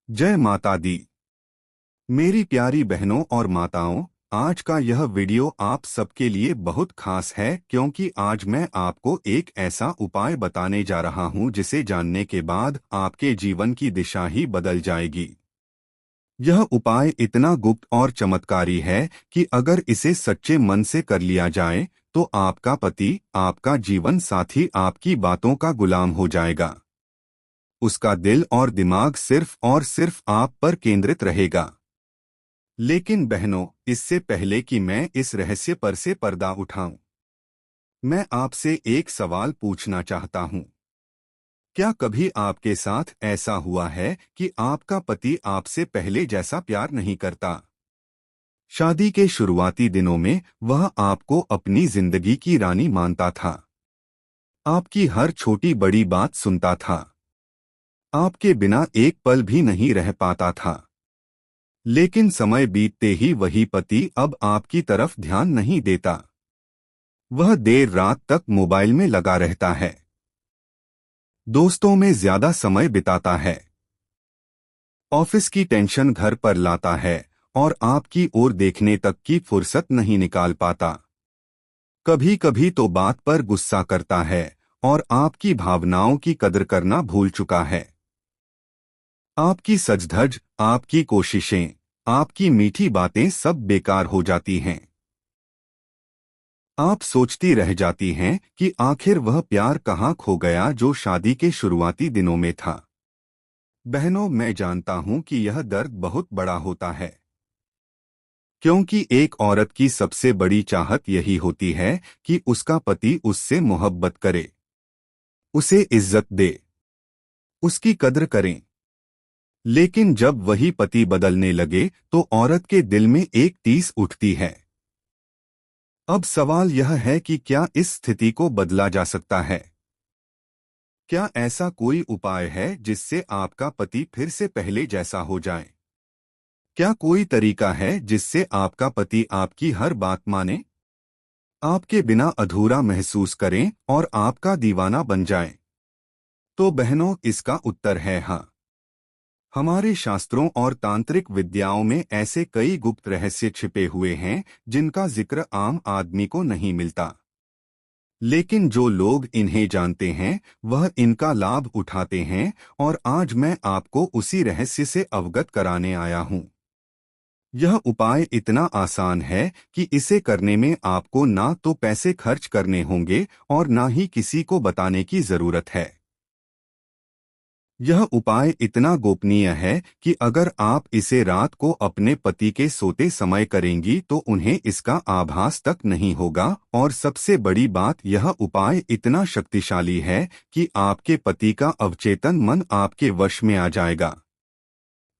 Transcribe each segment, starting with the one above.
जय माता दी। मेरी प्यारी बहनों और माताओं, आज का यह वीडियो आप सबके लिए बहुत खास है क्योंकि आज मैं आपको एक ऐसा उपाय बताने जा रहा हूं जिसे जानने के बाद आपके जीवन की दिशा ही बदल जाएगी। यह उपाय इतना गुप्त और चमत्कारी है कि अगर इसे सच्चे मन से कर लिया जाए तो आपका पति, आपका जीवन साथी आपकी बातों का गुलाम हो जाएगा। उसका दिल और दिमाग सिर्फ और सिर्फ आप पर केंद्रित रहेगा। लेकिन बहनों, इससे पहले कि मैं इस रहस्य पर से पर्दा उठाऊं, मैं आपसे एक सवाल पूछना चाहता हूं। क्या कभी आपके साथ ऐसा हुआ है कि आपका पति आपसे पहले जैसा प्यार नहीं करता? शादी के शुरुआती दिनों में वह आपको अपनी जिंदगी की रानी मानता था। आपकी हर छोटी बड़ी बात सुनता था। आपके बिना एक पल भी नहीं रह पाता था। लेकिन समय बीतते ही वही पति अब आपकी तरफ ध्यान नहीं देता। वह देर रात तक मोबाइल में लगा रहता है, दोस्तों में ज्यादा समय बिताता है, ऑफिस की टेंशन घर पर लाता है और आपकी ओर देखने तक की फुर्सत नहीं निकाल पाता। कभी कभी तो बात पर गुस्सा करता है और आपकी भावनाओं की कदर करना भूल चुका है। आपकी सजधज, आपकी कोशिशें, आपकी मीठी बातें सब बेकार हो जाती हैं। आप सोचती रह जाती हैं कि आखिर वह प्यार कहाँ खो गया जो शादी के शुरुआती दिनों में था। बहनों, मैं जानता हूं कि यह दर्द बहुत बड़ा होता है, क्योंकि एक औरत की सबसे बड़ी चाहत यही होती है कि उसका पति उससे मोहब्बत करे, उसे इज्जत दे, उसकी कद्र करें। लेकिन जब वही पति बदलने लगे तो औरत के दिल में एक टीस उठती है। अब सवाल यह है कि क्या इस स्थिति को बदला जा सकता है? क्या ऐसा कोई उपाय है जिससे आपका पति फिर से पहले जैसा हो जाए? क्या कोई तरीका है जिससे आपका पति आपकी हर बात माने, आपके बिना अधूरा महसूस करें और आपका दीवाना बन जाए? तो बहनों, इसका उत्तर है हाँ। हमारे शास्त्रों और तांत्रिक विद्याओं में ऐसे कई गुप्त रहस्य छिपे हुए हैं जिनका जिक्र आम आदमी को नहीं मिलता। लेकिन जो लोग इन्हें जानते हैं वह इनका लाभ उठाते हैं, और आज मैं आपको उसी रहस्य से अवगत कराने आया हूं। यह उपाय इतना आसान है कि इसे करने में आपको ना तो पैसे खर्च करने होंगे और ना ही किसी को बताने की जरूरत है। यह उपाय इतना गोपनीय है कि अगर आप इसे रात को अपने पति के सोते समय करेंगी तो उन्हें इसका आभास तक नहीं होगा, और सबसे बड़ी बात, यह उपाय इतना शक्तिशाली है कि आपके पति का अवचेतन मन आपके वश में आ जाएगा।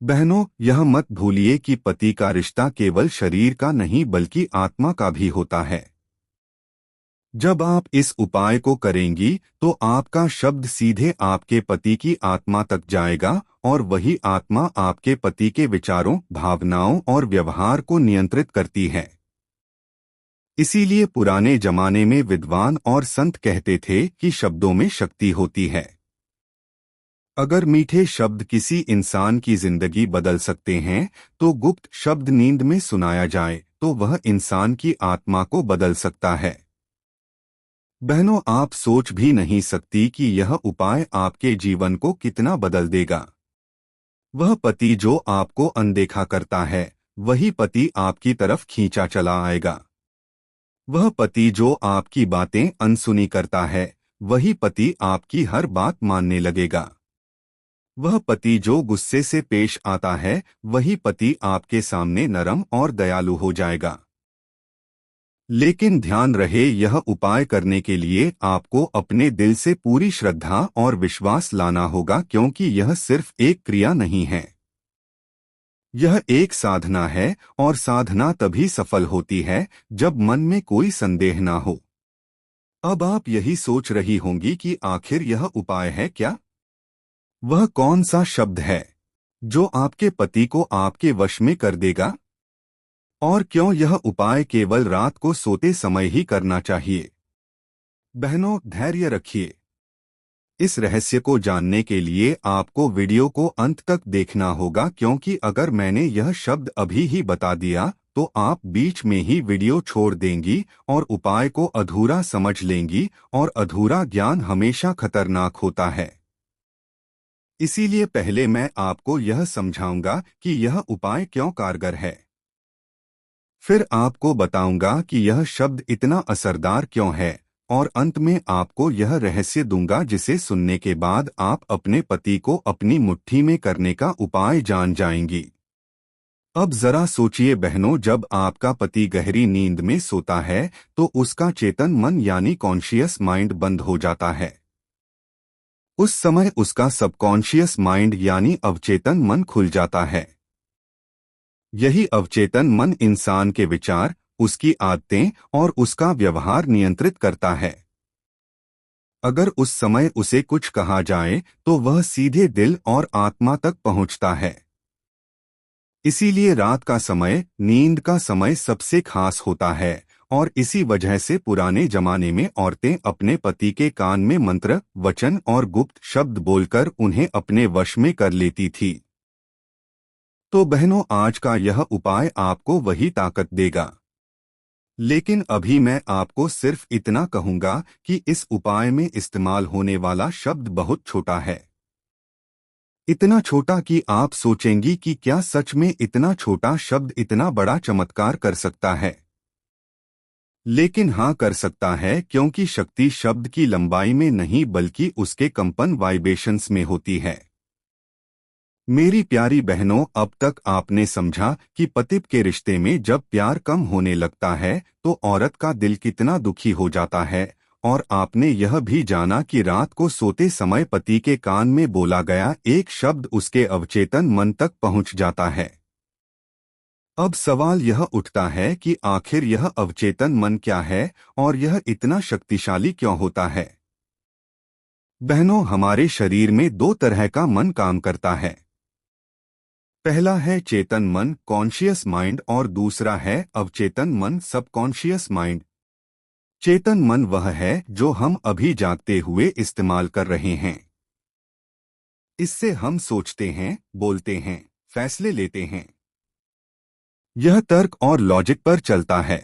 बहनों, यह मत भूलिए कि पति का रिश्ता केवल शरीर का नहीं बल्कि आत्मा का भी होता है। जब आप इस उपाय को करेंगी तो आपका शब्द सीधे आपके पति की आत्मा तक जाएगा और वही आत्मा आपके पति के विचारों, भावनाओं और व्यवहार को नियंत्रित करती है। इसीलिए पुराने जमाने में विद्वान और संत कहते थे कि शब्दों में शक्ति होती है। अगर मीठे शब्द किसी इंसान की जिंदगी बदल सकते हैं, तो गुप्त शब्द नींद में सुनाया जाए तो वह इंसान की आत्मा को बदल सकता है। बहनों, आप सोच भी नहीं सकती कि यह उपाय आपके जीवन को कितना बदल देगा। वह पति जो आपको अनदेखा करता है, वही पति आपकी तरफ खींचा चला आएगा। वह पति जो आपकी बातें अनसुनी करता है, वही पति आपकी हर बात मानने लगेगा। वह पति जो गुस्से से पेश आता है, वही पति आपके सामने नरम और दयालु हो जाएगा। लेकिन ध्यान रहे, यह उपाय करने के लिए आपको अपने दिल से पूरी श्रद्धा और विश्वास लाना होगा, क्योंकि यह सिर्फ एक क्रिया नहीं है, यह एक साधना है, और साधना तभी सफल होती है जब मन में कोई संदेह ना हो। अब आप यही सोच रही होंगी कि आखिर यह उपाय है क्या? वह कौन सा शब्द है जो आपके पति को आपके वश में कर देगा? और क्यों यह उपाय केवल रात को सोते समय ही करना चाहिए? बहनों, धैर्य रखिए। इस रहस्य को जानने के लिए आपको वीडियो को अंत तक देखना होगा, क्योंकि अगर मैंने यह शब्द अभी ही बता दिया तो आप बीच में ही वीडियो छोड़ देंगी और उपाय को अधूरा समझ लेंगी, और अधूरा ज्ञान हमेशा खतरनाक होता है। इसीलिए पहले मैं आपको यह समझाऊंगा कि यह उपाय क्यों कारगर है। फिर आपको बताऊंगा कि यह शब्द इतना असरदार क्यों है, और अंत में आपको यह रहस्य दूंगा जिसे सुनने के बाद आप अपने पति को अपनी मुट्ठी में करने का उपाय जान जाएंगी। अब जरा सोचिए बहनों, जब आपका पति गहरी नींद में सोता है तो उसका चेतन मन यानी कॉन्शियस माइंड बंद हो जाता है। उस समय उसका सबकॉन्शियस माइंड यानी अवचेतन मन खुल जाता है। यही अवचेतन मन इंसान के विचार, उसकी आदतें और उसका व्यवहार नियंत्रित करता है। अगर उस समय उसे कुछ कहा जाए तो वह सीधे दिल और आत्मा तक पहुंचता है। इसीलिए रात का समय नींद का समय सबसे खास होता है, और इसी वजह से पुराने जमाने में औरतें अपने पति के कान में मंत्र, वचन और गुप्त शब्द बोलकर उन्हें अपने वश में कर लेती थी। तो बहनों, आज का यह उपाय आपको वही ताकत देगा। लेकिन अभी मैं आपको सिर्फ इतना कहूंगा कि इस उपाय में इस्तेमाल होने वाला शब्द बहुत छोटा है। इतना छोटा कि आप सोचेंगी कि क्या सच में इतना छोटा शब्द इतना बड़ा चमत्कार कर सकता है। लेकिन हाँ, कर सकता है, क्योंकि शक्ति शब्द की लंबाई में नहीं बल्कि उसके कंपन वाइब्रेशंस में होती है। मेरी प्यारी बहनों, अब तक आपने समझा कि पति के रिश्ते में जब प्यार कम होने लगता है तो औरत का दिल कितना दुखी हो जाता है, और आपने यह भी जाना कि रात को सोते समय पति के कान में बोला गया एक शब्द उसके अवचेतन मन तक पहुंच जाता है। अब सवाल यह उठता है कि आखिर यह अवचेतन मन क्या है और यह इतना शक्तिशाली क्यों होता है। बहनों, हमारे शरीर में दो तरह का मन काम करता है। पहला है चेतन मन, कॉन्शियस माइंड, और दूसरा है अवचेतन मन, सबकॉन्शियस माइंड। चेतन मन वह है जो हम अभी जागते हुए इस्तेमाल कर रहे हैं। इससे हम सोचते हैं, बोलते हैं, फैसले लेते हैं। यह तर्क और लॉजिक पर चलता है।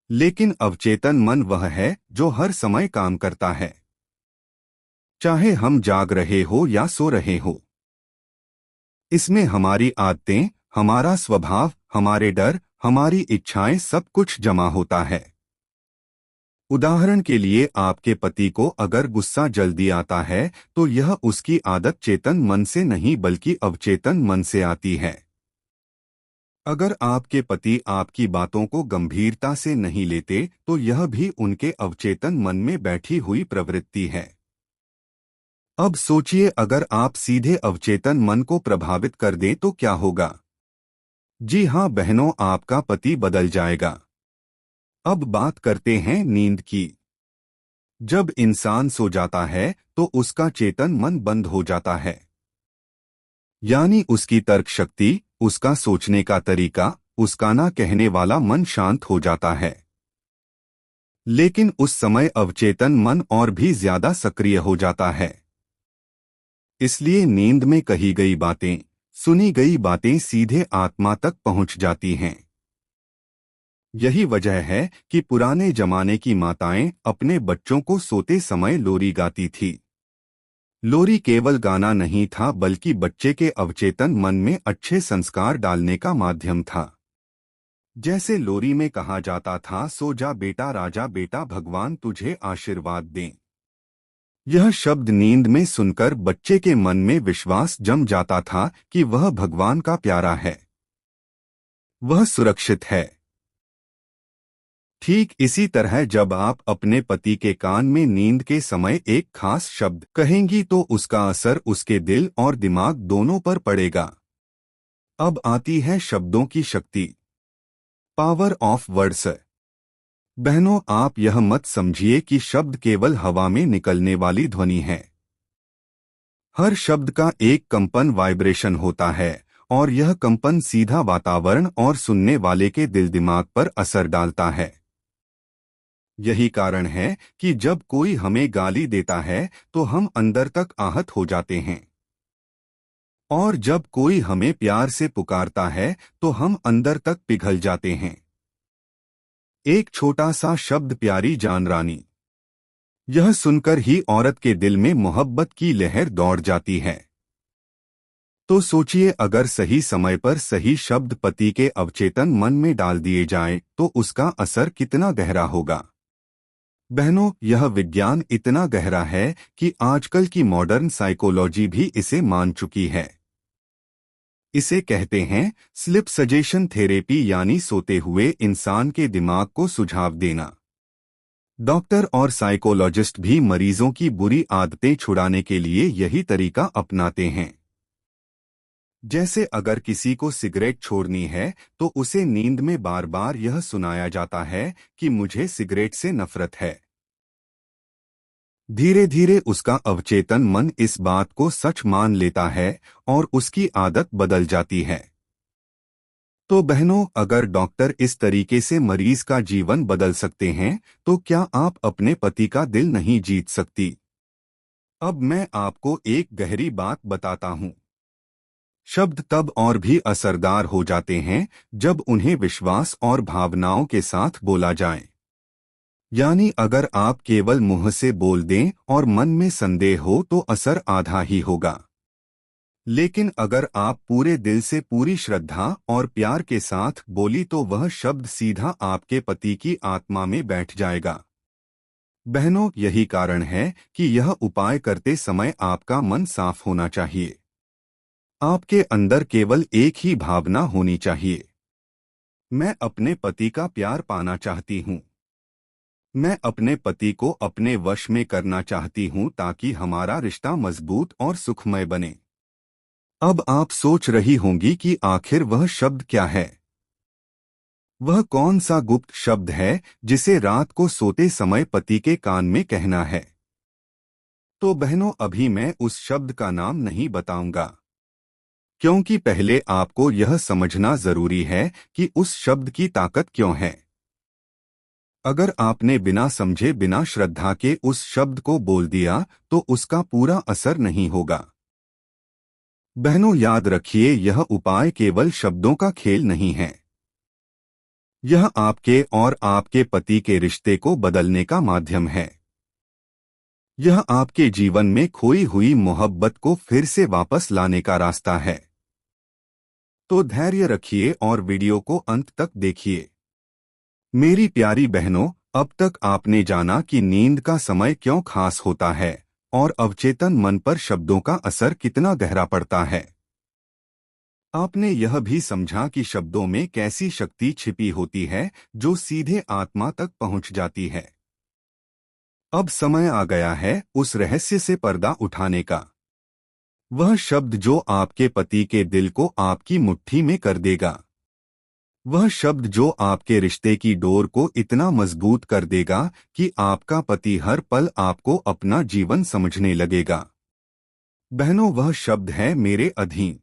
लेकिन अवचेतन मन वह है जो हर समय काम करता है, चाहे हम जाग रहे हो या सो रहे हो। इसमें हमारी आदतें, हमारा स्वभाव, हमारे डर, हमारी इच्छाएं सब कुछ जमा होता है। उदाहरण के लिए, आपके पति को अगर गुस्सा जल्दी आता है तो यह उसकी आदत चेतन मन से नहीं बल्कि अवचेतन मन से आती है। अगर आपके पति आपकी बातों को गंभीरता से नहीं लेते तो यह भी उनके अवचेतन मन में बैठी हुई प्रवृत्ति है। अब सोचिए, अगर आप सीधे अवचेतन मन को प्रभावित कर दें तो क्या होगा। जी हाँ बहनों, आपका पति बदल जाएगा। अब बात करते हैं नींद की। जब इंसान सो जाता है तो उसका चेतन मन बंद हो जाता है, यानी उसकी तर्क शक्ति, उसका सोचने का तरीका, उसका ना कहने वाला मन शांत हो जाता है। लेकिन उस समय अवचेतन मन और भी ज्यादा सक्रिय हो जाता है। इसलिए नींद में कही गई बातें, सुनी गई बातें सीधे आत्मा तक पहुंच जाती हैं। यही वजह है कि पुराने जमाने की माताएं अपने बच्चों को सोते समय लोरी गाती थी। लोरी केवल गाना नहीं था बल्कि बच्चे के अवचेतन मन में अच्छे संस्कार डालने का माध्यम था। जैसे लोरी में कहा जाता था, सो जा बेटा राजा बेटा, भगवान तुझे आशीर्वाद दें। यह शब्द नींद में सुनकर बच्चे के मन में विश्वास जम जाता था कि वह भगवान का प्यारा है, वह सुरक्षित है। ठीक इसी तरह जब आप अपने पति के कान में नींद के समय एक खास शब्द कहेंगी तो उसका असर उसके दिल और दिमाग दोनों पर पड़ेगा। अब आती है शब्दों की शक्ति, पावर ऑफ वर्ड्स। बहनों, आप यह मत समझिए कि शब्द केवल हवा में निकलने वाली ध्वनि है। हर शब्द का एक कंपन, वाइब्रेशन होता है, और यह कंपन सीधा वातावरण और सुनने वाले के दिल दिमाग पर असर डालता है। यही कारण है कि जब कोई हमें गाली देता है तो हम अंदर तक आहत हो जाते हैं, और जब कोई हमें प्यार से पुकारता है तो हम अंदर तक पिघल जाते हैं। एक छोटा सा शब्द, प्यारी जान रानी, यह सुनकर ही औरत के दिल में मोहब्बत की लहर दौड़ जाती है। तो सोचिए, अगर सही समय पर सही शब्द पति के अवचेतन मन में डाल दिए जाएं, तो उसका असर कितना गहरा होगा। बहनों, यह विज्ञान इतना गहरा है कि आजकल की मॉडर्न साइकोलॉजी भी इसे मान चुकी है। इसे कहते हैं स्लिप सजेशन थेरेपी, यानी सोते हुए इंसान के दिमाग को सुझाव देना। डॉक्टर और साइकोलॉजिस्ट भी मरीजों की बुरी आदतें छुड़ाने के लिए यही तरीका अपनाते हैं। जैसे अगर किसी को सिगरेट छोड़नी है तो उसे नींद में बार बार यह सुनाया जाता है कि मुझे सिगरेट से नफरत है। धीरे धीरे उसका अवचेतन मन इस बात को सच मान लेता है और उसकी आदत बदल जाती है। तो बहनों, अगर डॉक्टर इस तरीके से मरीज का जीवन बदल सकते हैं, तो क्या आप अपने पति का दिल नहीं जीत सकती? अब मैं आपको एक गहरी बात बताता हूँ। शब्द तब और भी असरदार हो जाते हैं जब उन्हें विश्वास और भावनाओं के साथ बोला जाए। यानी अगर आप केवल मुंह से बोल दें और मन में संदेह हो तो असर आधा ही होगा। लेकिन अगर आप पूरे दिल से, पूरी श्रद्धा और प्यार के साथ बोली तो वह शब्द सीधा आपके पति की आत्मा में बैठ जाएगा। बहनों, यही कारण है कि यह उपाय करते समय आपका मन साफ होना चाहिए। आपके अंदर केवल एक ही भावना होनी चाहिए, मैं अपने पति का प्यार पाना चाहती हूँ। मैं अपने पति को अपने वश में करना चाहती हूँ ताकि हमारा रिश्ता मजबूत और सुखमय बने। अब आप सोच रही होंगी कि आखिर वह शब्द क्या है? वह कौन सा गुप्त शब्द है जिसे रात को सोते समय पति के कान में कहना है? तो बहनों, अभी मैं उस शब्द का नाम नहीं बताऊंगा, क्योंकि पहले आपको यह समझना जरूरी है कि उस शब्द की ताकत क्यों है। अगर आपने बिना समझे, बिना श्रद्धा के उस शब्द को बोल दिया तो उसका पूरा असर नहीं होगा। बहनों, याद रखिए, यह उपाय केवल शब्दों का खेल नहीं है। यह आपके और आपके पति के रिश्ते को बदलने का माध्यम है। यह आपके जीवन में खोई हुई मोहब्बत को फिर से वापस लाने का रास्ता है। तो धैर्य रखिए और वीडियो को अंत तक देखिए। मेरी प्यारी बहनों, अब तक आपने जाना कि नींद का समय क्यों खास होता है और अवचेतन मन पर शब्दों का असर कितना गहरा पड़ता है। आपने यह भी समझा कि शब्दों में कैसी शक्ति छिपी होती है जो सीधे आत्मा तक पहुंच जाती है। अब समय आ गया है उस रहस्य से पर्दा उठाने का। वह शब्द जो आपके पति के दिल को आपकी मुट्ठी में कर देगा। वह शब्द जो आपके रिश्ते की डोर को इतना मजबूत कर देगा कि आपका पति हर पल आपको अपना जीवन समझने लगेगा। बहनों, वह शब्द है मेरे अधीन।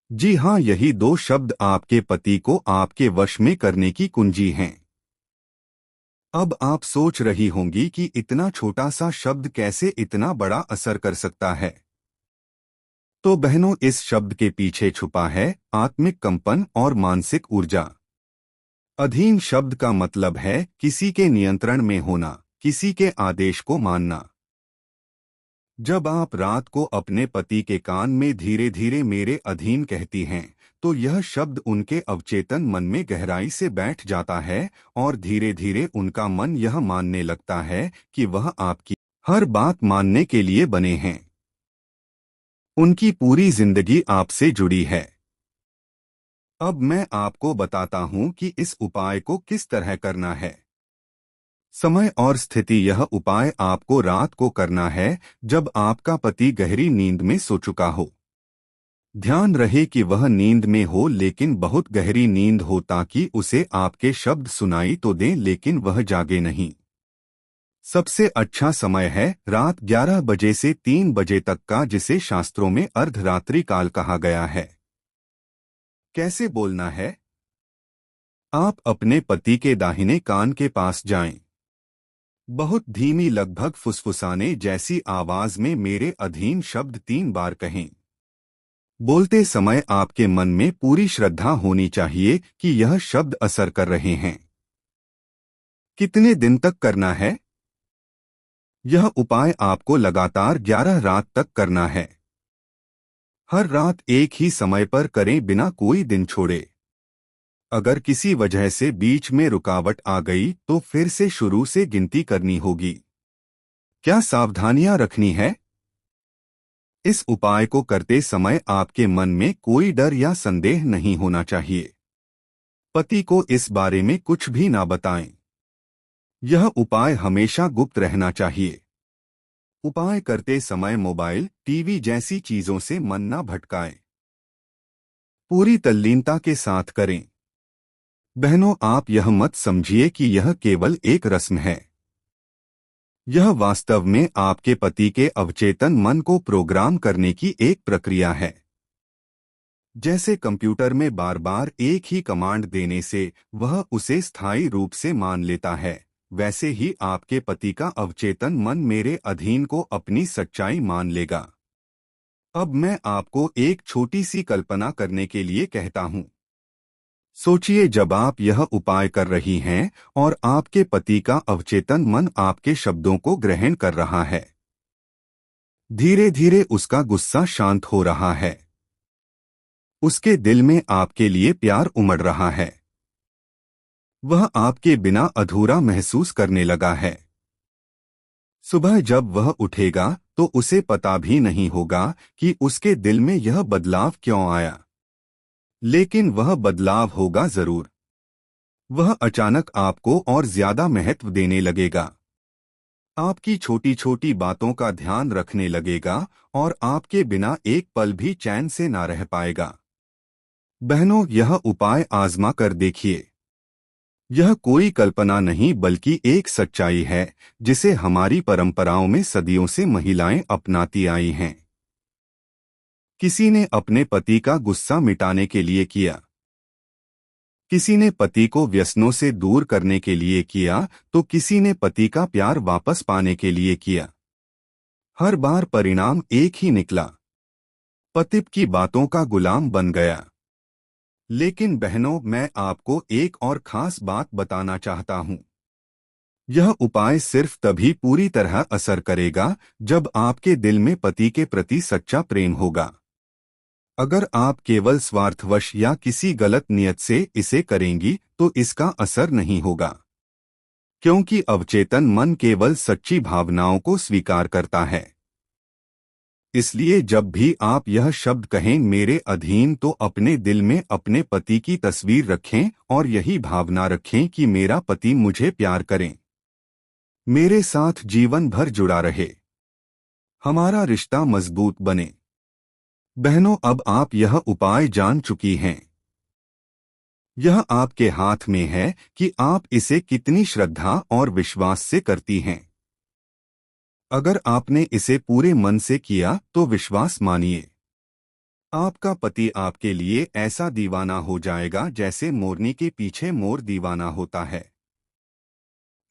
जी हाँ, यही दो शब्द आपके पति को आपके वश में करने की कुंजी हैं। अब आप सोच रही होंगी कि इतना छोटा सा शब्द कैसे इतना बड़ा असर कर सकता है। तो बहनों, इस शब्द के पीछे छुपा है आत्मिक कंपन और मानसिक ऊर्जा। अधीन शब्द का मतलब है किसी के नियंत्रण में होना, किसी के आदेश को मानना। जब आप रात को अपने पति के कान में धीरे धीरे मेरे अधीन कहती हैं, तो यह शब्द उनके अवचेतन मन में गहराई से बैठ जाता है और धीरे धीरे उनका मन यह मानने लगता है कि वह आपकी हर बात मानने के लिए बने हैं। उनकी पूरी जिंदगी आपसे जुड़ी है। अब मैं आपको बताता हूं कि इस उपाय को किस तरह करना है। समय और स्थिति, यह उपाय आपको रात को करना है जब आपका पति गहरी नींद में सो चुका हो। ध्यान रहे कि वह नींद में हो, लेकिन बहुत गहरी नींद हो, ताकि उसे आपके शब्द सुनाई तो दें लेकिन वह जागे नहीं। सबसे अच्छा समय है रात 11 बजे से 3 बजे तक का, जिसे शास्त्रों में अर्धरात्रि काल कहा गया है। कैसे बोलना है? आप अपने पति के दाहिने कान के पास जाएं। बहुत धीमी, लगभग फुसफुसाने जैसी आवाज में मेरे अधीन शब्द 3 बार कहें। बोलते समय आपके मन में पूरी श्रद्धा होनी चाहिए कि यह शब्द असर कर रहे हैं। कितने दिन तक करना है? यह उपाय आपको लगातार 11 रात तक करना है। हर रात एक ही समय पर करें, बिना कोई दिन छोड़े। अगर किसी वजह से बीच में रुकावट आ गई तो फिर से शुरू से गिनती करनी होगी। क्या सावधानियां रखनी है? इस उपाय को करते समय आपके मन में कोई डर या संदेह नहीं होना चाहिए। पति को इस बारे में कुछ भी ना बताएं। यह उपाय हमेशा गुप्त रहना चाहिए। उपाय करते समय मोबाइल, टीवी जैसी चीजों से मन ना भटकाएं। पूरी तल्लीनता के साथ करें। बहनों, आप यह मत समझिए कि यह केवल एक रस्म है। यह वास्तव में आपके पति के अवचेतन मन को प्रोग्राम करने की एक प्रक्रिया है। जैसे कंप्यूटर में बार बार एक ही कमांड देने से वह उसे स्थायी रूप से मान लेता है, वैसे ही आपके पति का अवचेतन मन मेरे अधीन को अपनी सच्चाई मान लेगा। अब मैं आपको एक छोटी सी कल्पना करने के लिए कहता हूँ। सोचिए, जब आप यह उपाय कर रही हैं और आपके पति का अवचेतन मन आपके शब्दों को ग्रहण कर रहा है। धीरे धीरे उसका गुस्सा शांत हो रहा है। उसके दिल में आपके लिए प्यार उमड़ रहा है। वह आपके बिना अधूरा महसूस करने लगा है। सुबह जब वह उठेगा तो उसे पता भी नहीं होगा कि उसके दिल में यह बदलाव क्यों आया, लेकिन वह बदलाव होगा जरूर। वह अचानक आपको और ज्यादा महत्व देने लगेगा। आपकी छोटी छोटी बातों का ध्यान रखने लगेगा और आपके बिना एक पल भी चैन से ना रह पाएगा। बहनों, यह उपाय आजमा कर देखिए। यह कोई कल्पना नहीं बल्कि एक सच्चाई है जिसे हमारी परंपराओं में सदियों से महिलाएं अपनाती आई हैं। किसी ने अपने पति का गुस्सा मिटाने के लिए किया, किसी ने पति को व्यसनों से दूर करने के लिए किया, तो किसी ने पति का प्यार वापस पाने के लिए किया। हर बार परिणाम एक ही निकला। पति की बातों का गुलाम बन गया। लेकिन बहनों, मैं आपको एक और खास बात बताना चाहता हूं। यह उपाय सिर्फ तभी पूरी तरह असर करेगा जब आपके दिल में पति के प्रति सच्चा प्रेम होगा। अगर आप केवल स्वार्थवश या किसी गलत नियत से इसे करेंगी तो इसका असर नहीं होगा, क्योंकि अवचेतन मन केवल सच्ची भावनाओं को स्वीकार करता है। इसलिए जब भी आप यह शब्द कहें मेरे अधीन, तो अपने दिल में अपने पति की तस्वीर रखें और यही भावना रखें कि मेरा पति मुझे प्यार करें, मेरे साथ जीवन भर जुड़ा रहे, हमारा रिश्ता मजबूत बने। बहनों, अब आप यह उपाय जान चुकी हैं। यह आपके हाथ में है कि आप इसे कितनी श्रद्धा और विश्वास से करती हैं। अगर आपने इसे पूरे मन से किया तो विश्वास मानिए, आपका पति आपके लिए ऐसा दीवाना हो जाएगा जैसे मोरनी के पीछे मोर दीवाना होता है।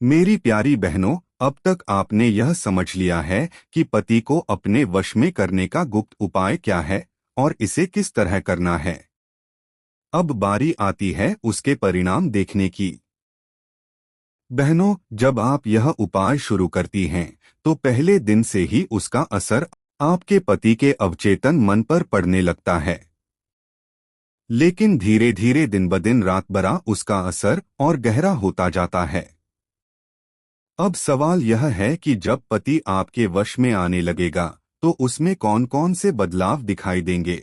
मेरी प्यारी बहनों, अब तक आपने यह समझ लिया है कि पति को अपने वश में करने का गुप्त उपाय क्या है और इसे किस तरह करना है। अब बारी आती है उसके परिणाम देखने की। बहनों, जब आप यह उपाय शुरू करती हैं तो पहले दिन से ही उसका असर आपके पति के अवचेतन मन पर पड़ने लगता है। लेकिन धीरे धीरे दिन ब दिन रात बरा उसका असर और गहरा होता जाता है। अब सवाल यह है कि जब पति आपके वश में आने लगेगा तो उसमें कौन कौन से बदलाव दिखाई देंगे।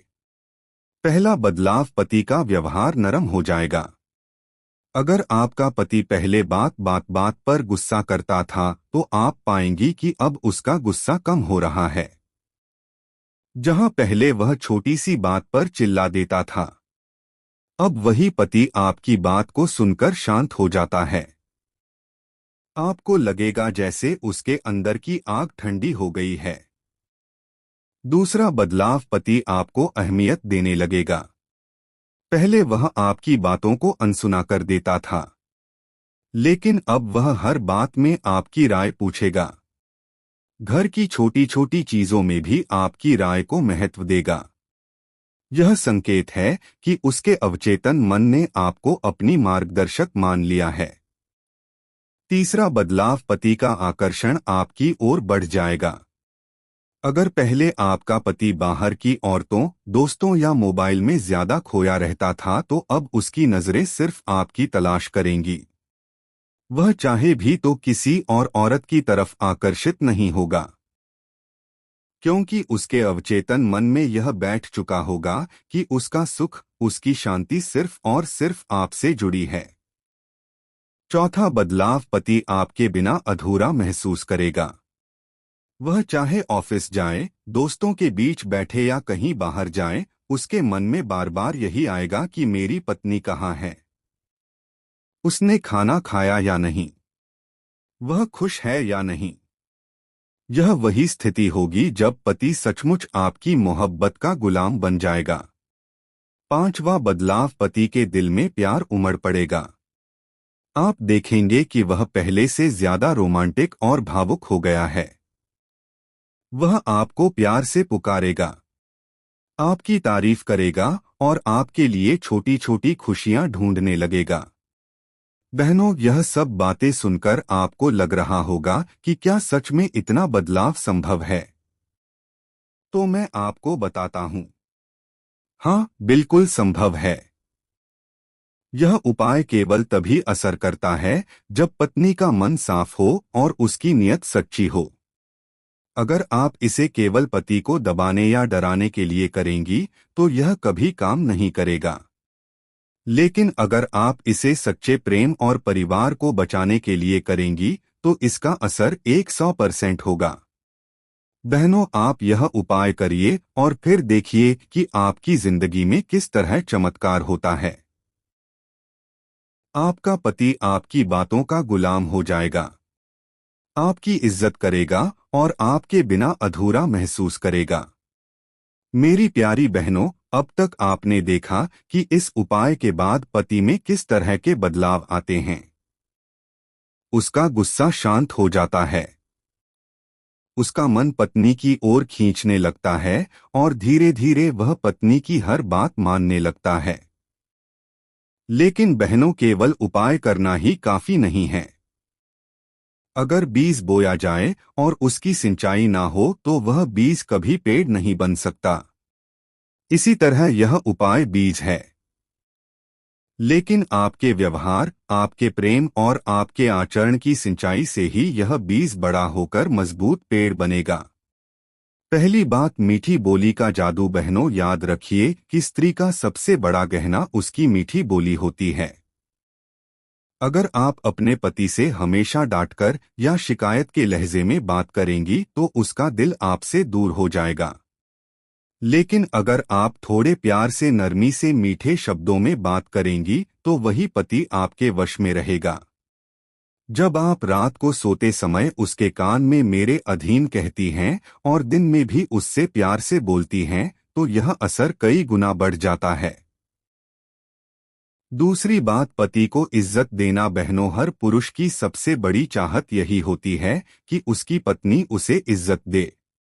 पहला बदलाव, पति का व्यवहार नरम हो जाएगा। अगर आपका पति पहले बात पर गुस्सा करता था तो आप पाएंगी कि अब उसका गुस्सा कम हो रहा है। जहां पहले वह छोटी सी बात पर चिल्ला देता था, अब वही पति आपकी बात को सुनकर शांत हो जाता है। आपको लगेगा जैसे उसके अंदर की आग ठंडी हो गई है। दूसरा बदलाव, पति आपको अहमियत देने लगेगा। पहले वह आपकी बातों को अनसुना कर देता था, लेकिन अब वह हर बात में आपकी राय पूछेगा। घर की छोटी छोटी चीजों में भी आपकी राय को महत्व देगा। यह संकेत है कि उसके अवचेतन मन ने आपको अपनी मार्गदर्शक मान लिया है। तीसरा बदलाव, पति का आकर्षण आपकी ओर बढ़ जाएगा। अगर पहले आपका पति बाहर की औरतों, दोस्तों या मोबाइल में ज्यादा खोया रहता था, तो अब उसकी नजरें सिर्फ आपकी तलाश करेंगी। वह चाहे भी तो किसी और औरत की तरफ आकर्षित नहीं होगा, क्योंकि उसके अवचेतन मन में यह बैठ चुका होगा कि उसका सुख, उसकी शांति सिर्फ और सिर्फ आपसे जुड़ी है। चौथा बदलाव, पति आपके बिना अधूरा महसूस करेगा। वह चाहे ऑफिस जाए, दोस्तों के बीच बैठे या कहीं बाहर जाए, उसके मन में बार बार यही आएगा कि मेरी पत्नी कहाँ है, उसने खाना खाया या नहीं, वह खुश है या नहीं। यह वही स्थिति होगी जब पति सचमुच आपकी मोहब्बत का गुलाम बन जाएगा। पांचवा बदलाव, पति के दिल में प्यार उमड़ पड़ेगा। आप देखेंगे कि वह पहले से ज्यादा रोमांटिक और भावुक हो गया है। वह आपको प्यार से पुकारेगा, आपकी तारीफ करेगा और आपके लिए छोटी छोटी खुशियां ढूंढने लगेगा। बहनों, यह सब बातें सुनकर आपको लग रहा होगा कि क्या सच में इतना बदलाव संभव है? तो मैं आपको बताता हूं, हाँ, बिल्कुल संभव है। यह उपाय केवल तभी असर करता है जब पत्नी का मन साफ हो और उसकी नीयत सच्ची हो। अगर आप इसे केवल पति को दबाने या डराने के लिए करेंगी, तो यह कभी काम नहीं करेगा। लेकिन अगर आप इसे सच्चे प्रेम और परिवार को बचाने के लिए करेंगी, तो इसका असर 100% होगा। बहनों, आप यह उपाय करिए और फिर देखिए कि आपकी जिंदगी में किस तरह चमत्कार होता है। आपका पति आपकी बातों का गुलाम हो जाएगा, आपकी इज्जत करेगा और आपके बिना अधूरा महसूस करेगा। मेरी प्यारी बहनों, अब तक आपने देखा कि इस उपाय के बाद पति में किस तरह के बदलाव आते हैं। उसका गुस्सा शांत हो जाता है, उसका मन पत्नी की ओर खींचने लगता है और धीरे धीरे वह पत्नी की हर बात मानने लगता है। लेकिन बहनों, केवल उपाय करना ही काफी नहीं है। अगर बीज बोया जाए और उसकी सिंचाई ना हो, तो वह बीज कभी पेड़ नहीं बन सकता। इसी तरह यह उपाय बीज है, लेकिन आपके व्यवहार, आपके प्रेम और आपके आचरण की सिंचाई से ही यह बीज बड़ा होकर मजबूत पेड़ बनेगा। पहली बात, मीठी बोली का जादू। बहनों, याद रखिए कि स्त्री का सबसे बड़ा गहना उसकी मीठी बोली होती है। अगर आप अपने पति से हमेशा डांटकर या शिकायत के लहजे में बात करेंगी, तो उसका दिल आपसे दूर हो जाएगा। लेकिन अगर आप थोड़े प्यार से, नरमी से, मीठे शब्दों में बात करेंगी, तो वही पति आपके वश में रहेगा। जब आप रात को सोते समय उसके कान में मेरे अधीन कहती हैं और दिन में भी उससे प्यार से बोलती हैं, तो यह असर कई गुना बढ़ जाता है। दूसरी बात, पति को इज्जत देना। बहनों, हर पुरुष की सबसे बड़ी चाहत यही होती है कि उसकी पत्नी उसे इज्जत दे।